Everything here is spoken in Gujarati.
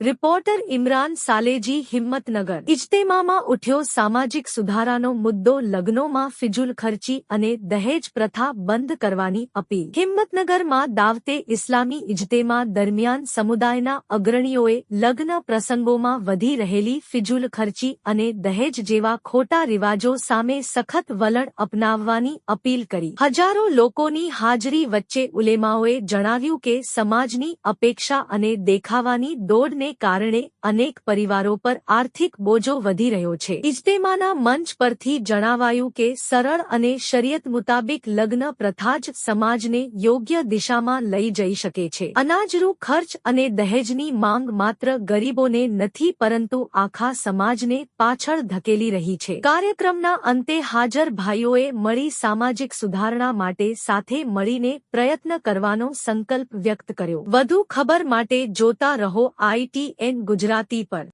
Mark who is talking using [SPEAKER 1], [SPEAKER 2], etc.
[SPEAKER 1] રિપોર્ટર ઇમરાન સાલેજી હિંમતનગર ઇજ્તેમામાં ઉઠ્યો સામાજિક સુધારાનો મુદ્દો લગ્નોમાં ફિજૂલ ખર્ચી અને દહેજ પ્રથા બંધ કરવાની અપીલ હિંમતનગરમાં દાવતે ઇસ્લામી ઇજ્તેમા દરમિયાન સમુદાયના અગ્રણીઓએ લગ્ન પ્રસંગોમાં વધી રહેલી ફિજૂલ ખર્ચી અને દહેજ જેવા ખોટા રિવાજો સામે સખત વલણ અપનાવવાની અપીલ કરી હજારો લોકોની હાજરી વચ્ચે ઉલેમાઓએ જણાવ્યું કે સમાજની અપેક્ષા અને દેખાવાની દોડને કારણે અનેક પરિવારો પર આર્થિક બોજો વધી રહ્યો છે ઇજ્તેમાના મંચ પરથી જણાવાયું કે સરળ અને શરિયત મુતાબિક લગ્ન પ્રથા જ સમાજને યોગ્ય દિશામાં લઈ જઈ શકે છે અનાજરૂ ખર્ચ અને દહેજની માંગ માત્ર ગરીબોને નથી પરંતુ આખા સમાજને પાછળ ધકેલી રહી છે કાર્યક્રમના અંતે હાજર ભાઈઓએ મળી સામાજિક સુધારણા માટે સાથે મળીને પ્રયત્ન કરવાનો સંકલ્પ વ્યક્ત કર્યો વધુ ખબર માટે જોતા રહો ITN ગુજરાતી પર।